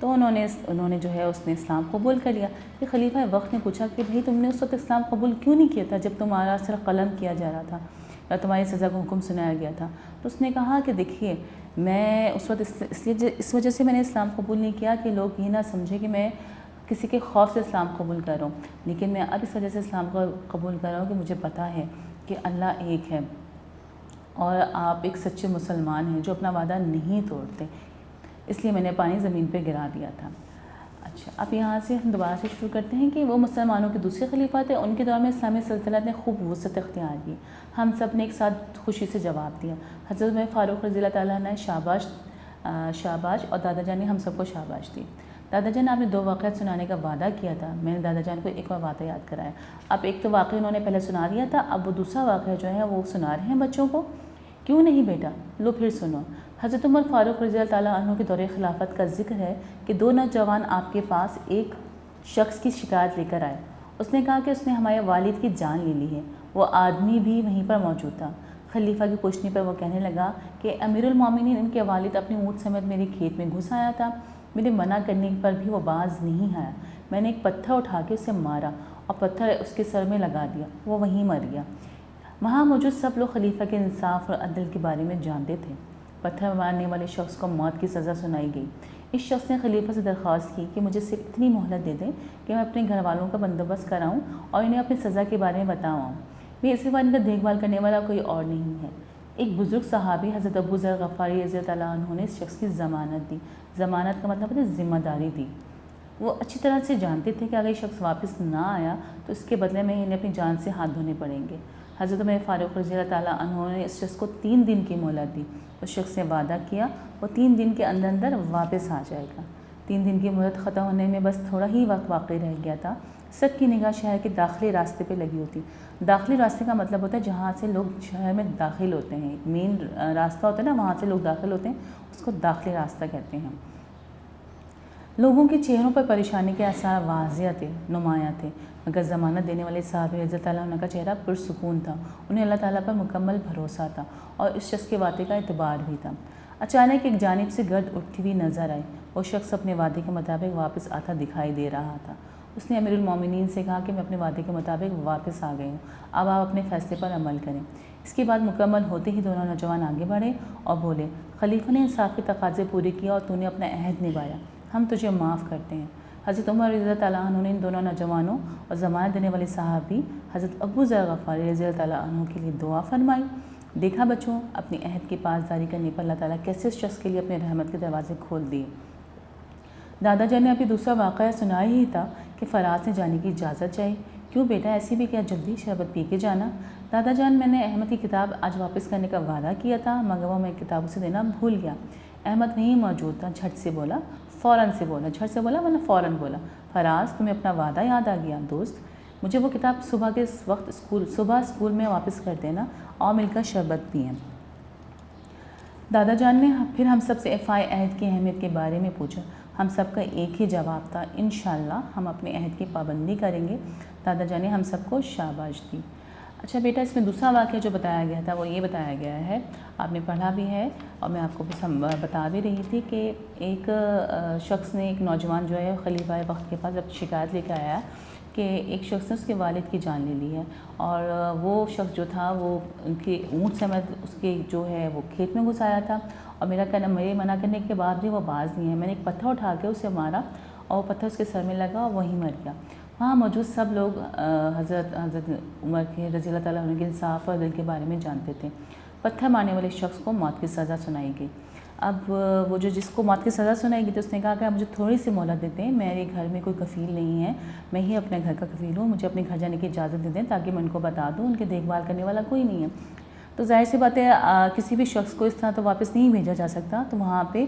تو انہوں نے جو ہے اس نے اسلام قبول کر لیا۔ پھر خلیفہ وقت نے پوچھا کہ بھئی تم نے اس وقت اسلام قبول کیوں نہیں کیا تھا جب تمہارا سر قلم کیا جا رہا تھا یا تمہاری سزا کا حکم سنایا گیا تھا؟ تو اس نے کہا کہ دیکھیے میں اس وقت اس وجہ سے میں نے اسلام قبول نہیں کیا کہ لوگ یہ نہ سمجھے کہ میں کسی کے خوف سے اسلام قبول کر رہا ہوں، لیکن میں اب اس وجہ سے اسلام کو قبول کر رہا ہوں کہ مجھے پتہ ہے کہ اللہ ایک ہے اور آپ ایک سچے مسلمان ہیں جو اپنا وعدہ نہیں توڑتے، اس لیے میں نے پانی زمین پہ گرا دیا تھا۔ اچھا، اب یہاں سے ہم دوبارہ سے شروع کرتے ہیں کہ وہ مسلمانوں کے دوسرے خلیفہ تھے، ان کے دور میں اسلامی سلطنت نے خوب وسعت اختیار کی۔ ہم سب نے ایک ساتھ خوشی سے جواب دیا۔ حضرت عمر فاروق رضی اللہ تعالیٰ نے شاباش اور دادا جان نے ہم سب کو شاباش دی۔ دادا جان آپ نے 2 واقعات سنانے کا وعدہ کیا تھا، میں نے دادا جان کو ایک اور واقعہ یاد کرایا۔ اب ایک تو واقعہ انہوں نے پہلے سنا دیا تھا، اب وہ دوسرا واقعہ جو ہے وہ سنا رہے ہیں بچوں کو۔ کیوں نہیں بیٹا، لو پھر سنو۔ حضرت عمر فاروق رضی اللہ تعالیٰ عنہ کے دور خلافت کا ذکر ہے کہ 2 نوجوان آپ کے پاس ایک شخص کی شکایت لے کر آئے۔ اس نے کہا کہ اس نے ہمارے والد کی جان لے لی ہے۔ وہ آدمی بھی وہیں پر موجود تھا۔ خلیفہ کی پوچھنے پر وہ کہنے لگا کہ امیر المومنین، ان کے والد اپنے اونٹ سمیت میرے کھیت میں گھس آیا تھا، میرے منع کرنے پر بھی وہ باز نہیں آیا۔ میں نے ایک پتھر اٹھا کے اسے مارا اور پتھر اس کے سر میں لگا دیا، وہ وہیں مر گیا۔ وہاں موجود سب لوگ خلیفہ کے انصاف اور عدل کے بارے میں جانتے تھے۔ پتھر مارنے والے شخص کو موت کی سزا سنائی گئی۔ اس شخص نے خلیفہ سے درخواست کی کہ مجھے صرف اتنی مہلت دے دیں کہ میں اپنے گھر والوں کا بندوبست کراؤں اور انہیں اپنی سزا کے بارے میں بتاؤں۔ میں اس والد کا دیکھ بھال کرنے والا کوئی اور نہیں ہے۔ ایک بزرگ صحابی حضرت ابو ذر غفاری رضی اللہ تعالیٰ عنہ نے اس شخص کی ضمانت دی۔ ضمانت کا مطلب ہے ذمہ داری دی۔ وہ اچھی طرح سے جانتے تھے کہ اگر یہ شخص واپس نہ آیا تو اس کے بدلے میں انہیں اپنی جان سے ہاتھ دھونے پڑیں گے۔ حضرت عمر فاروق رضی اللہ تعالیٰ عنہ نے اس شخص کو 3 دن کی مہلت دی۔ اس شخص نے وعدہ کیا وہ 3 دن کے اندر واپس آ جائے گا۔ 3 دن کی مہلت ختم ہونے میں بس تھوڑا ہی وقت باقی رہ گیا تھا۔ سب کی نگاہ شہر کے داخلی راستے پہ لگی ہوتی۔ داخلی راستے کا مطلب ہوتا ہے جہاں سے لوگ شہر میں داخل ہوتے ہیں، مین راستہ ہوتا ہے نا، وہاں سے لوگ داخل ہوتے ہیں، اس کو داخلی راستہ کہتے ہیں۔ لوگوں کے چہروں پر پریشانی کے آثار واضح تھے، نمایاں تھے، مگر ضمانت دینے والے صحابی رضی اللہ تعالیٰ عنہ کا چہرہ پرسکون تھا۔ انہیں اللہ تعالیٰ پر مکمل بھروسہ تھا اور اس شخص کے وعدے کا اعتبار بھی تھا۔ اچانک ایک جانب سے گرد اٹھتی ہوئی نظر آئی۔ وہ شخص اپنے وعدے کے مطابق واپس آتا دکھائی دے رہا تھا۔ اس نے امیر المومنین سے کہا کہ میں اپنے وعدے کے مطابق واپس آ گئی ہوں، اب آپ اپنے فیصلے پر عمل کریں۔ اس کی بات مکمل ہوتے ہی دونوں نوجوان آگے بڑھے اور بولے، خلیفہ نے انصاف کے تقاضے پورے کیا اور تو نے اپنا عہد نبھایا، ہم تجھے معاف کرتے ہیں۔ حضرت عمر رضی اللہ تعالیٰ عنہ نے ان دونوں نوجوانوں اور ضمانت دینے والے صحابی حضرت ابو ذر غفاری رضی اللہ تعالیٰ عنہ کے لیے دعا فرمائی۔ دیکھا بچوں، اپنی عہد کی پاسداری کرنے پر اللہ تعالیٰ کیسے اس شخص کے لیے اپنے رحمت کے دروازے کھول دیے۔ دادا جان نے ابھی دوسرا واقعہ سنایا ہی تھا کہ فراز نے جانے کی اجازت چاہی۔ کیوں بیٹا، ایسی بھی کیا جلدی، شربت پی کے جانا؟ دادا جان، میں نے احمد کی کتاب آج واپس کرنے کا وعدہ کیا تھا، مگر وہ میں کتاب اسے دینا بھول گیا۔ احمد وہیں موجود تھا، جھٹ سے بولا، فوراً سے بولا، جھٹ سے بولا ورنہ فوراً بولا، فراز تمہیں اپنا وعدہ یاد آ گیا دوست، مجھے وہ کتاب صبح کے وقت اسکول میں واپس کر دینا اور مل کر شربت پئیں۔ دادا جان نے پھر ہم سب سے افائے عہد کی اہمیت کے بارے میں پوچھا۔ ہم سب کا ایک ہی جواب تھا، انشاءاللہ ہم اپنے عہد کی پابندی کریں گے۔ دادا جان نے ہم سب کو شاباش دی۔ اچھا بیٹا، اس میں دوسرا واقعہ جو بتایا گیا تھا وہ یہ بتایا گیا ہے، آپ نے پڑھا بھی ہے اور میں آپ کو بتا بھی رہی تھی کہ ایک شخص نے، ایک نوجوان جو ہے خلیفہ وقت کے پاس اب شکایت لے کے آیا کہ ایک شخص نے اس کے والد کی جان لے لی ہے، اور وہ شخص جو تھا وہ ان کے اونٹ سمیت اس کے جو ہے وہ کھیت میں گھس آیا تھا، اور میرے منع کرنے کے بعد بھی وہ باز نہیں ہے۔ میں نے ایک پتھر اٹھا کے اسے مارا اور وہ پتھر اس کے سر میں لگا اور وہیں مر گیا۔ وہاں موجود سب لوگ حضرت عمر کے رضی اللہ تعالیٰ عنہ کے انصاف اور عدل کے بارے میں جانتے تھے۔ پتھر مارنے والے شخص کو موت کی سزا سنائی گئی۔ اب وہ جس کو موت کی سزا سنائی گئی تو اس نے کہا کہ مجھے تھوڑی سی مہلت دیتے ہیں، میرے گھر میں کوئی کفیل نہیں ہے، میں ہی اپنے گھر کا کفیل ہوں، مجھے اپنے گھر جانے کی اجازت دے دیں تاکہ میں ان کو بتا دوں، ان کے دیکھ بھال کرنے والا کوئی نہیں ہے۔ تو ظاہر سی بات ہے کسی بھی شخص کو اس طرح تو واپس نہیں بھیجا جا سکتا، تو وہاں پہ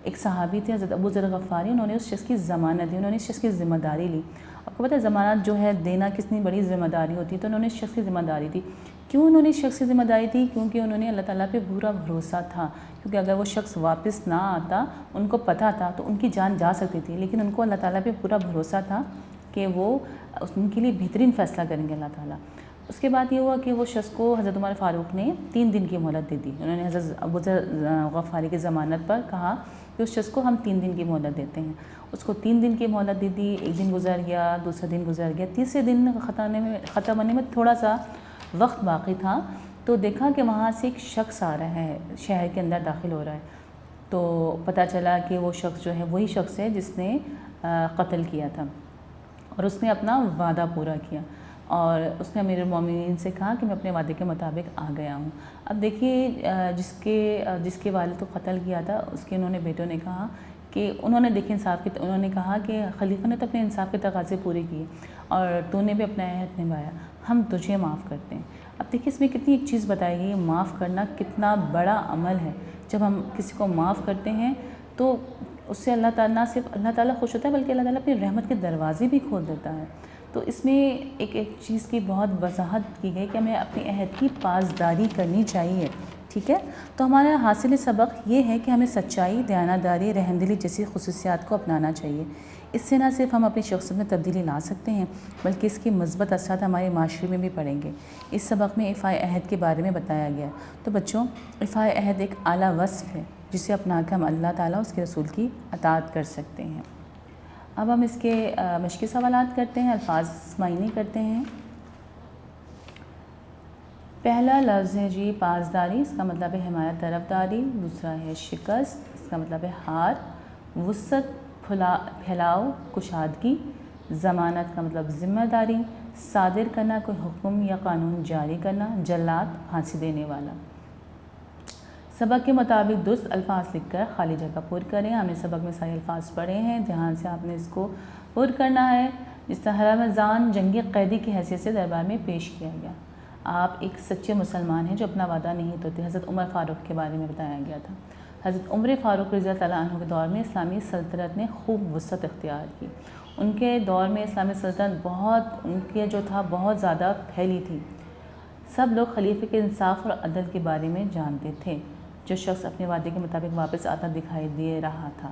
ایک صحابی تھے حضرت ابو ذر غفاری، انہوں نے اس شخص کی ضمانت دی، انہوں نے اس شخص کی ذمہ داری لی۔ آپ کو پتہ ہے ضمانت جو ہے دینا کتنی بڑی ذمہ داری ہوتی ہے، تو انہوں نے اس شخص کی ذمہ داری دی۔ کیوں انہوں نے اس شخص کی ذمہ داری دی؟ کیونکہ انہوں نے اللہ تعالیٰ پہ پورا بھروسہ تھا، کیونکہ اگر وہ شخص واپس نہ آتا، ان کو پتہ تھا تو ان کی جان جا سکتی تھی، لیکن ان کو اللہ تعالیٰ پہ پورا بھروسہ تھا کہ وہ ان کے لیے بہترین فیصلہ کریں گے اللہ تعالیٰ۔ اس کے بعد یہ ہوا کہ وہ شخص کو حضرت عمر فاروق نے 3 دن کی مہلت دے دی۔ انہوں نے حضرت ابو ذر غفاری کی ضمانت پر کہا کہ اس شخص کو ہم 3 دن کی مہلت دیتے ہیں. اس کو 3 دن کی مہلت دے دی، ایک دن گزر گیا، دوسرا دن گزر گیا، تیسرے دن ختم ہونے میں تھوڑا سا وقت باقی تھا تو دیکھا کہ وہاں سے ایک شخص آ رہا ہے، شہر کے اندر داخل ہو رہا ہے. تو پتہ چلا کہ وہ شخص جو ہے وہی شخص ہے جس نے قتل کیا تھا، اور اس نے اپنا وعدہ پورا کیا، اور اس نے امیر المومنین سے کہا کہ میں اپنے وعدے کے مطابق آ گیا ہوں. اب دیکھیے جس کے والد کو قتل کیا تھا اس کے انہوں نے بیٹوں نے کہا کہ انہوں نے دیکھے انہوں نے کہا کہ خلیفہ نے تو اپنے انصاف کے تقاضے پورے کیے اور تو نے بھی اپنا عہد نبھایا، ہم تجھے معاف کرتے ہیں. اب دیکھیے اس میں کتنی ایک چیز بتائی گئی، معاف کرنا کتنا بڑا عمل ہے. جب ہم کسی کو معاف کرتے ہیں تو اس سے اللہ تعالیٰ، نہ صرف اللہ تعالیٰ خوش ہوتا ہے بلکہ اللہ تعالیٰ اپنی رحمت کے دروازے بھی کھول دیتا ہے. تو اس میں ایک چیز کی بہت وضاحت کی گئی کہ ہمیں اپنی عہد کی پاسداری کرنی چاہیے. ٹھیک ہے، تو ہمارا حاصل سبق یہ ہے کہ ہمیں سچائی، دیانتداری، رحمدلی جیسی خصوصیات کو اپنانا چاہیے. اس سے نہ صرف ہم اپنی شخصیت میں تبدیلی لا سکتے ہیں بلکہ اس کی مثبت اثرات ہمارے معاشرے میں بھی پڑیں گے. اس سبق میں ایفائے عہد کے بارے میں بتایا گیا. تو بچوں، ایفائے عہد ایک اعلیٰ وصف ہے جسے اپنا کے ہم اللہ تعالیٰ اس کے رسول کی اطاعت کر سکتے ہیں. اب ہم اس کے مشقی سوالات کرتے ہیں، الفاظ معنی کرتے ہیں. پہلا لفظ ہے جی پاسداری، اس کا مطلب ہے حمایت، طرفداری. دوسرا ہے شکست، اس کا مطلب ہے ہار. وسعت، پھیلاؤ، کشادگی. ضمانت کا مطلب ذمہ داری. صادر کرنا، کوئی حکم یا قانون جاری کرنا. جلاد، پھانسی دینے والا. سبق کے مطابق درست الفاظ لکھ کر خالی جگہ پر کریں. ہم نے سبق میں سارے الفاظ پڑھے ہیں، دھیان سے آپ نے اس کو پر کرنا ہے. جس طرح رمضان جنگی قیدی کی حیثیت سے دربار میں پیش کیا گیا. آپ ایک سچے مسلمان ہیں جو اپنا وعدہ نہیں توڑتے. حضرت عمر فاروق کے بارے میں بتایا گیا تھا. حضرت عمر فاروق رضی اللہ عنہ کے دور میں اسلامی سلطنت نے خوب وسعت اختیار کی. ان کے دور میں اسلامی سلطنت ان کے جو تھا بہت زیادہ پھیلی تھی. سب لوگ خلیفہ کے انصاف اور عدل کے بارے میں جانتے تھے. جو شخص اپنے وعدے کے مطابق واپس آتا دکھائی دے رہا تھا.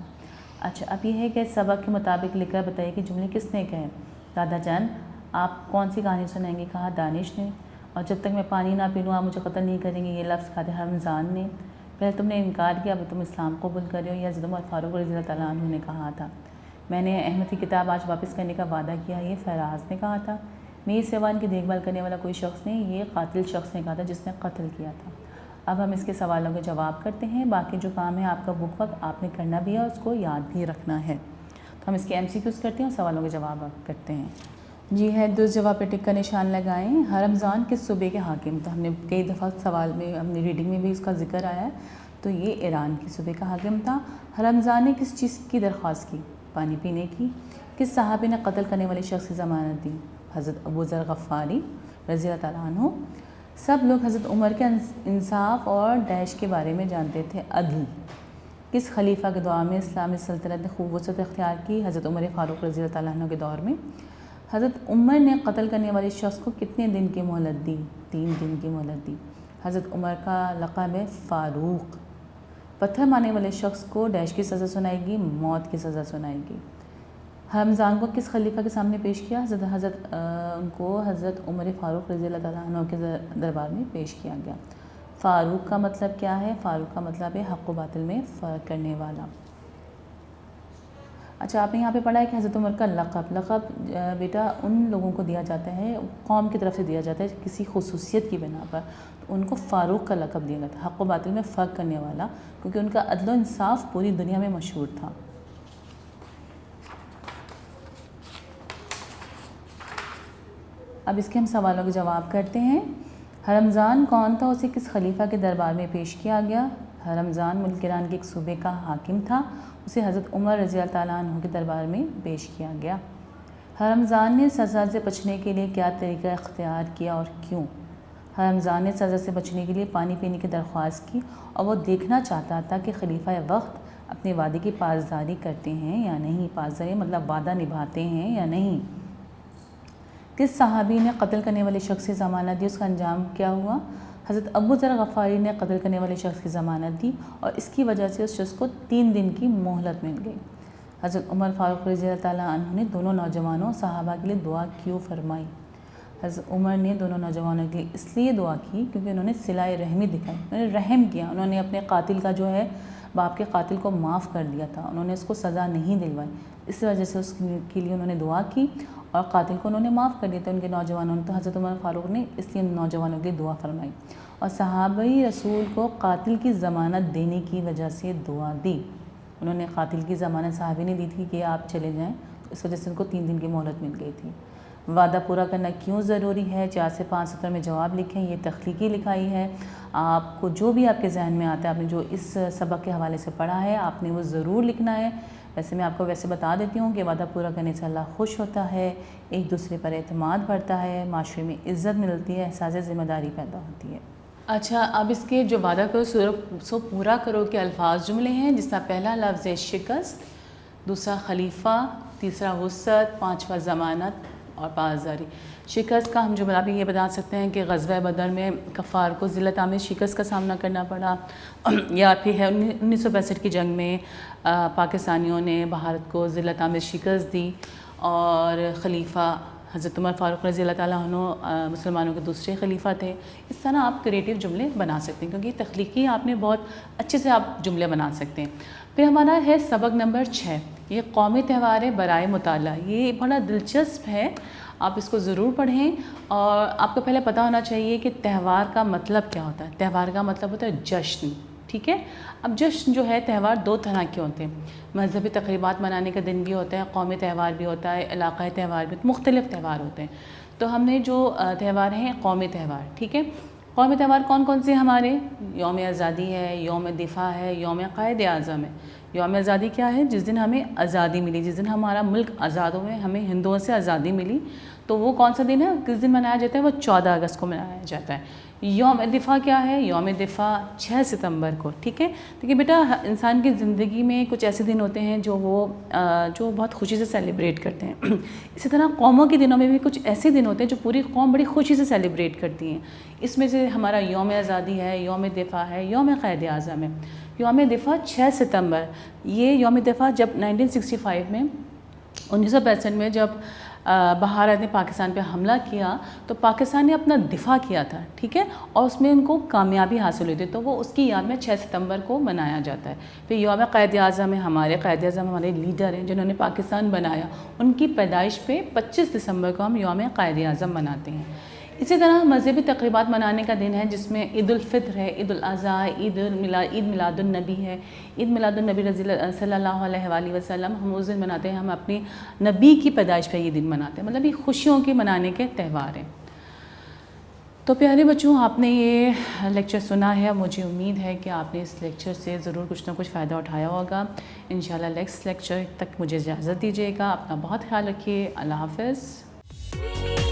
اچھا، اب یہ ہے کہ سبق کے مطابق لکھ کر بتائیے کہ جملے کس نے کہے. دادا جان آپ کون سی کہانی سنائیں گے؟ کہا دانش نے. اور جب تک میں پانی نہ پی لوں آپ مجھے قتل نہیں کریں گے، یہ لفظ کہا رمضان نے. پہلے تم نے انکار کیا، اب تم اسلام قبول کر رہے ہو. یہ حضرت عمر فاروق رضی اللہ تعالیٰ عنہ نے کہا تھا. میں نے احمد کی کتاب آج واپس کرنے کا وعدہ کیا، یہ فراز نے کہا تھا. میری سیوان کی دیکھ بھال کرنے والا کوئی شخص نہیں، یہ قاتل شخص نے کہا تھا جس نے قتل کیا تھا. اب ہم اس کے سوالوں کے جواب کرتے ہیں. باقی جو کام ہے آپ کا بک وقت آپ نے کرنا بھی ہے، اس کو یاد بھی رکھنا ہے. تو ہم اس کے MCQs کرتے ہیں اور سوالوں کے جواب کرتے ہیں. جی ہے، درست جواب پہ ٹک کا نشان لگائیں. رمضان کس صوبے کے حاکم تھا؟ ہم نے کئی دفعہ سوال میں، ہم نے ریڈنگ میں بھی اس کا ذکر آیا ہے. تو یہ ایران کے صوبے کا حاکم تھا. رمضان نے کس چیز کی درخواست کی؟ پانی پینے کی. کس صحابی نے قتل کرنے والے شخص کی ضمانت دی؟ حضرت ابو ذر غفاری رضی اللہ تعالیٰ عنہ. سب لوگ حضرت عمر کے انصاف اور ڈیش کے بارے میں جانتے تھے. عدل. کس خلیفہ کے دور میں اسلامی سلطنت نے خوب وسعت اختیار کی؟ حضرت عمر فاروق رضی اللہ تعالیٰ عنہ کے دور میں. حضرت عمر نے قتل کرنے والے شخص کو کتنے دن کی مہلت دی؟ 3 دن کی مہلت دی. حضرت عمر کا لقب ہے فاروق. پتھر مارنے والے شخص کو ڈیش کی سزا سنائے گی، موت کی سزا سنائے گی. رمضان کو کس خلیفہ کے سامنے پیش کیا؟ ان کو حضرت عمر فاروق رضی اللہ تعالیٰ عنہ کے دربار میں پیش کیا گیا. فاروق کا مطلب کیا ہے؟ فاروق کا مطلب ہے حق و باطل میں فرق کرنے والا. اچھا، آپ نے یہاں پہ پڑھا ہے کہ حضرت عمر کا لقب بیٹا ان لوگوں کو دیا جاتا ہے، قوم کی طرف سے دیا جاتا ہے کسی خصوصیت کی بنا پر. تو ان کو فاروق کا لقب دیا گیا تھا، حق و باطل میں فرق کرنے والا، کیونکہ ان کا عدل و انصاف پوری دنیا میں مشہور تھا. اب اس کے ہم سوالوں کے جواب کرتے ہیں. رمضان کون تھا؟ اسے کس خلیفہ کے دربار میں پیش کیا گیا؟ رمضان ملک ایران کے ایک صوبے کا حاکم تھا، اسے حضرت عمر رضی اللہ تعالیٰ عنہ کے دربار میں پیش کیا گیا. رمضان نے سزا سے بچنے کے لیے کیا طریقہ اختیار کیا اور کیوں؟ رمضان نے سزا سے بچنے کے لیے پانی پینے کی درخواست کی اور وہ دیکھنا چاہتا تھا کہ خلیفہ وقت اپنے وعدے کی پاسداری کرتے ہیں یا نہیں. پاسداری مطلب وعدہ نبھاتے ہیں یا نہیں. کس صحابی نے قتل کرنے والے شخص کی ضمانت دی؟ اس کا انجام کیا ہوا؟ حضرت ابو ذر غفاری نے قتل کرنے والے شخص کی ضمانت دی اور اس کی وجہ سے اس شخص کو 3 دن کی مہلت مل گئی. حضرت عمر فاروق رضی اللہ تعالیٰ عنہ نے دونوں نوجوانوں صحابہ کے لیے دعا کیوں فرمائی؟ حضرت عمر نے دونوں نوجوانوں کے لیے اس لیے دعا کی کیونکہ انہوں نے صلہ رحمی دکھائی، انہوں نے رحم کیا، انہوں نے اپنے قاتل کا جو ہے باپ کے قاتل کو معاف کر دیا تھا، انہوں نے اس کو سزا نہیں دلوائی، اس وجہ سے اس کے لیے انہوں نے دعا کی اور قاتل کو انہوں نے معاف کر دیا تھا۔ ان کے نوجوانوں نے، تو حضرت عمر فاروق نے اس لیے نوجوانوں کے لیے دعا فرمائی اور صحابہ رسول کو قاتل کی ضمانت دینے کی وجہ سے دعا دی۔ انہوں نے قاتل کی ضمانت صحابی نے دی تھی کہ آپ چلے جائیں، اس وجہ سے ان کو 3 دن کی مہلت مل گئی تھی۔ وعدہ پورا کرنا کیوں ضروری ہے؟ 4 سے 5 سطر میں جواب لکھیں، یہ تخلیقی لکھائی ہے، آپ کو جو بھی آپ کے ذہن میں آتا ہے، آپ نے جو اس سبق کے حوالے سے پڑھا ہے آپ نے وہ ضرور لکھنا ہے۔ ویسے میں آپ کو ویسے بتا دیتی ہوں کہ وعدہ پورا کرنے سے اللہ خوش ہوتا ہے، ایک دوسرے پر اعتماد بڑھتا ہے، معاشرے میں عزت ملتی ہے، احساس ذمہ داری پیدا ہوتی ہے۔ اچھا، اب اس کے جو وعدہ کرو سو پورا کرو کے الفاظ جملے ہیں، جس کا پہلا لفظ ہے شکست، دوسرا خلیفہ، تیسرا وسعت، 5واں ضمانت اور پاسداری۔ شکست کا ہم جملہ بھی یہ بتا سکتے ہیں کہ غزوہ بدر میں کفار کو ذلت آمیز شکست کا سامنا کرنا پڑا، یا پھر ہے 1965 کی جنگ میں پاکستانیوں نے بھارت کو ذلت آمیز شکست دی، اور خلیفہ حضرت عمر فاروق رضی اللہ تعالیٰ عنہ مسلمانوں کے دوسرے خلیفہ تھے۔ اس طرح آپ کریٹیو جملے بنا سکتے ہیں، کیونکہ تخلیقی آپ نے بہت اچھے سے آپ جملے بنا سکتے ہیں۔ پھر ہمارا ہے سبق نمبر 6، یہ قومی تہوار برائے مطالعہ۔ یہ بڑا دلچسپ ہے، آپ اس کو ضرور پڑھیں، اور آپ کو پہلے پتہ ہونا چاہیے کہ تہوار کا مطلب کیا ہوتا ہے۔ تہوار کا مطلب ہوتا ہے جشن، ٹھیک ہے؟ اب جشن جو ہے، تہوار 2 طرح کے ہوتے ہیں، مذہبی تقریبات منانے کا دن بھی ہوتا ہے، قومی تہوار بھی ہوتا ہے، علاقائی تہوار بھی، مختلف تہوار ہوتے ہیں۔ تو ہم نے جو تہوار ہیں قومی تہوار، ٹھیک ہے؟ قومی تہوار کون کون سے ہمارے؟ یوم آزادی ہے، یوم دفاع ہے، یوم قائد اعظم ہے۔ یوم آزادی کیا ہے؟ جس دن ہمیں آزادی ملی، جس دن ہمارا ملک آزاد ہوئے، ہمیں ہندوؤں سے آزادی ملی، تو وہ کون سا دن ہے؟ کس دن منایا جاتا ہے؟ وہ 14 اگست کو منایا جاتا ہے۔ یوم دفاع کیا ہے؟ یوم دفاع 6 ستمبر کو، ٹھیک ہے؟ دیکھیے بیٹا، انسان کی زندگی میں کچھ ایسے دن ہوتے ہیں جو بہت خوشی سے سیلیبریٹ کرتے ہیں۔ اسی طرح قوموں کے دنوں میں بھی کچھ ایسے دن ہوتے ہیں جو پوری قوم بڑی خوشی سے سیلیبریٹ کرتی ہیں۔ اس میں سے ہمارا یوم آزادی ہے، یوم دفاع ہے، یوم قائد اعظم ہے۔ یوم دفاع 6 ستمبر، یہ یوم دفاع جب 1965 میں 1965 میں جب بھارت نے پاکستان پہ حملہ کیا تو پاکستان نے اپنا دفاع کیا تھا، ٹھیک ہے؟ اور اس میں ان کو کامیابی حاصل ہوئی تھی، تو وہ اس کی یاد میں 6 ستمبر کو منایا جاتا ہے۔ پھر یوم قائد اعظم ہے، ہمارے قائد اعظم ہمارے لیڈر ہیں جنہوں نے پاکستان بنایا، ان کی پیدائش پہ 25 دسمبر کو ہم یوم قائد اعظم مناتے ہیں۔ اسی طرح مذہبی تقریبات منانے کا دن ہے جس میں عید الفطر ہے، عید الاضحیٰ، عید میلاد النبی ہے۔ عید میلاد النبی صلی اللہ علیہ وآلہ وسلم ہم اس دن مناتے ہیں، ہم اپنے نبی کی پیدائش پہ یہ دن مناتے ہیں، مطلب یہ خوشیوں کے منانے کے تہوار ہیں۔ تو پیارے بچوں، آپ نے یہ لیکچر سنا ہے، مجھے امید ہے کہ آپ نے اس لیکچر سے ضرور کچھ نہ کچھ فائدہ اٹھایا ہوگا۔ انشاءاللہ نیکسٹ لیکچر تک مجھے اجازت دیجیے گا، اپنا بہت خیال رکھیے، اللہ حافظ۔